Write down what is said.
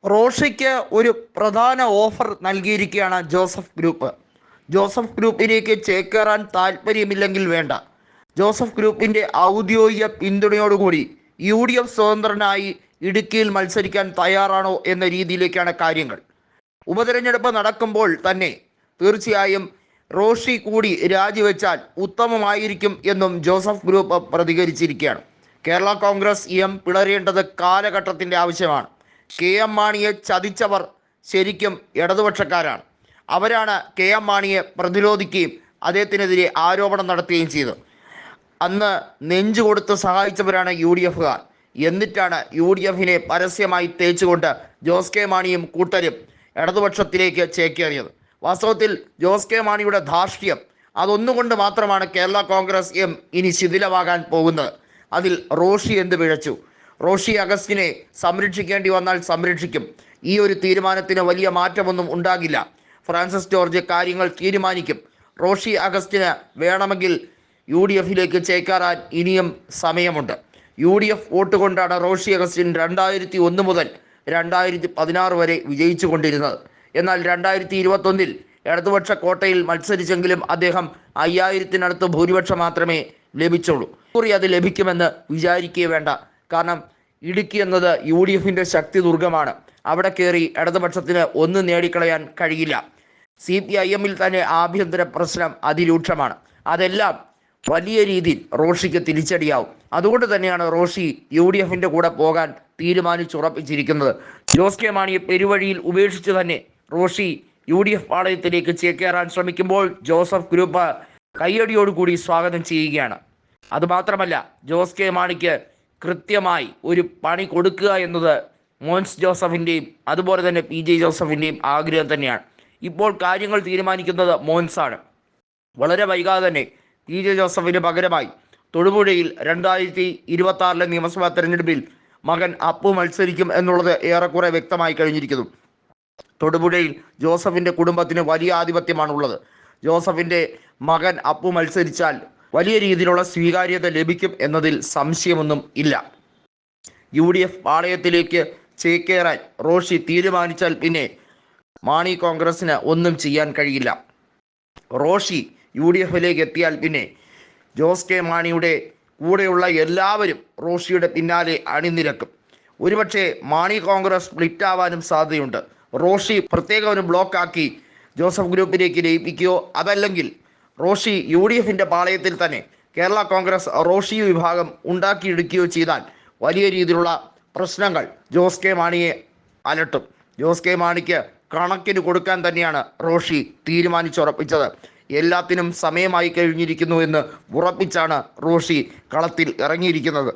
റോഷിക്ക് ഒരു പ്രധാന ഓഫർ നൽകിയിരിക്കുകയാണ് ജോസഫ് ഗ്രൂപ്പ്. ജോസഫ് ഗ്രൂപ്പിലേക്ക് ചേക്കേറാൻ താല്പര്യമില്ലെങ്കിൽ വേണ്ട. ജോസഫ് ഗ്രൂപ്പിൻ്റെ ഔദ്യോഗിക പിന്തുണയോടുകൂടി UDF സ്വതന്ത്രനായി ഇടുക്കിയിൽ മത്സരിക്കാൻ തയ്യാറാണോ എന്ന രീതിയിലേക്കാണ് കാര്യങ്ങൾ. ഉപതെരഞ്ഞെടുപ്പ് നടക്കുമ്പോൾ തന്നെ തീർച്ചയായും റോഷി കൂടി രാജിവെച്ചാൽ ഉത്തമമായിരിക്കും എന്നും ജോസഫ് ഗ്രൂപ്പ് പ്രതികരിച്ചിരിക്കുകയാണ്. കേരള കോൺഗ്രസ് പിളരേണ്ടത് കാലഘട്ടത്തിൻ്റെ ആവശ്യമാണ്. KM മാണിയെ ചതിച്ചവർ ശരിക്കും ഇടതുപക്ഷക്കാരാണ്. അവരാണ് KM മാണിയെ പ്രതിരോധിക്കുകയും അദ്ദേഹത്തിനെതിരെ ആരോപണം നടത്തുകയും ചെയ്തത്. അന്ന് നെഞ്ചു കൊടുത്ത് സഹായിച്ചവരാണ് UDFകാർ. എന്നിട്ടാണ് UDFനെ പരസ്യമായി തേച്ചുകൊണ്ട് ജോസ് കെ മാണിയും കൂട്ടരും ഇടതുപക്ഷത്തിലേക്ക് ചേക്കേറിയത്. വാസ്തവത്തിൽ ജോസ് കെ മാണിയുടെ ധാർഷ്ട്യം അതൊന്നുകൊണ്ട് മാത്രമാണ് കേരള കോൺഗ്രസ് ഇനി ശിഥിലമാകാൻ പോകുന്നത്. അതിൽ റോഷി എന്ത് പിഴച്ചു? റോഷി അഗസ്റ്റിനെ സംരക്ഷിക്കേണ്ടി വന്നാൽ സംരക്ഷിക്കും. ഈ ഒരു തീരുമാനത്തിന് വലിയ മാറ്റമൊന്നും ഉണ്ടാകില്ല. ഫ്രാൻസിസ് ജോർജ് കാര്യങ്ങൾ തീരുമാനിക്കും. റോഷി അഗസ്റ്റിന് വേണമെങ്കിൽ UDFയിലേക്ക് ചേക്കേറാൻ ഇനിയും സമയമുണ്ട്. UDF വോട്ട് കൊണ്ടാണ് റോഷി അഗസ്റ്റിൻ 2001 മുതൽ 2016 വരെ വിജയിച്ചു കൊണ്ടിരുന്നത്. എന്നാൽ 2021 ഇടതുപക്ഷ കോട്ടയിൽ മത്സരിച്ചെങ്കിലും അദ്ദേഹം 5000-നടുത്ത് ഭൂരിപക്ഷം മാത്രമേ ലഭിച്ചുള്ളൂ. അത് ലഭിക്കുമെന്ന് വിചാരിക്കേ വേണ്ട. കാരണം ഇടുക്കി എന്നത് UDFൻ്റെ ശക്തി ദുർഗമാണ്. അവിടെ കയറി ഇടതുപക്ഷത്തിന് ഒന്നും നേടിക്കളയാൻ കഴിയില്ല. CPIMൽ തന്നെ ആഭ്യന്തര പ്രശ്നം അതിരൂക്ഷമാണ്. അതെല്ലാം വലിയ രീതിയിൽ റോഷിക്ക് തിരിച്ചടിയാവും. അതുകൊണ്ട് തന്നെയാണ് റോഷി UDFൻ്റെ കൂടെ പോകാൻ തീരുമാനിച്ചുറപ്പിച്ചിരിക്കുന്നത്. ജോസ് കെ മാണിയെ പെരുവഴിയിൽ ഉപേക്ഷിച്ച് തന്നെ റോഷി UDF പാളയത്തിലേക്ക് ചേക്കേറാൻ ശ്രമിക്കുമ്പോൾ ജോസഫ് ഗ്രൂപ്പ് കയ്യടിയോടുകൂടി സ്വാഗതം ചെയ്യുകയാണ്. അതുമാത്രമല്ല, ജോസ് കെ മാണിക്ക് കൃത്യമായി ഒരു പണി കൊടുക്കുക എന്നത് മോൻസ് ജോസഫിൻ്റെയും അതുപോലെ തന്നെ PJ ജോസഫിൻ്റെയും ആഗ്രഹം തന്നെയാണ്. ഇപ്പോൾ കാര്യങ്ങൾ തീരുമാനിക്കുന്നത് മോൻസാണ്. വളരെ വൈകാതെ തന്നെ PJ ജോസഫിന് പകരമായി തൊടുപുഴയിൽ 2026 നിയമസഭാ തെരഞ്ഞെടുപ്പിൽ മകൻ അപ്പു മത്സരിക്കും എന്നുള്ളത് ഏറെക്കുറെ വ്യക്തമായി കഴിഞ്ഞിരിക്കുന്നു. തൊടുപുഴയിൽ ജോസഫിൻ്റെ കുടുംബത്തിന് വലിയ ആധിപത്യമാണുള്ളത്. ജോസഫിൻ്റെ മകൻ അപ്പു മത്സരിച്ചാൽ വലിയ രീതിയിലുള്ള സ്വീകാര്യത ലഭിക്കും എന്നതിൽ സംശയമൊന്നും ഇല്ല. UDF പാളയത്തിലേക്ക് ചേക്കേറാൻ റോഷി തീരുമാനിച്ചാൽ പിന്നെ മാണി കോൺഗ്രസിന് ഒന്നും ചെയ്യാൻ കഴിയില്ല. റോഷി UDFയിലേക്ക് എത്തിയാൽ പിന്നെ ജോസ് കെ മാണിയുടെ കൂടെയുള്ള എല്ലാവരും റോഷിയുടെ പിന്നാലെ അണിനിരക്കും. ഒരുപക്ഷെ മാണി കോൺഗ്രസ് സ്പ്ലിറ്റ് ആവാനും സാധ്യതയുണ്ട്. റോഷി പ്രത്യേക ഒരു ബ്ലോക്കാക്കി ജോസഫ് ഗ്രൂപ്പിലേക്ക് ലയിപ്പിക്കുകയോ അതല്ലെങ്കിൽ റോഷി UDFൻ്റെ പാളയത്തിൽ തന്നെ കേരള കോൺഗ്രസ് റോഷി വിഭാഗം ഉണ്ടാക്കിയെടുക്കുകയോ ചെയ്താൽ വലിയ രീതിയിലുള്ള പ്രശ്നങ്ങൾ ജോസ് കെ മാണിയെ അലട്ടും. ജോസ് കെ മാണിക്ക് കണക്കിന് കൊടുക്കാൻ തന്നെയാണ് റോഷി തീരുമാനിച്ചുറപ്പിച്ചത്. എല്ലാത്തിനും സമയമായി കഴിഞ്ഞിരിക്കുന്നു എന്ന് ഉറപ്പിച്ചാണ് റോഷി കളത്തിൽ ഇറങ്ങിയിരിക്കുന്നത്.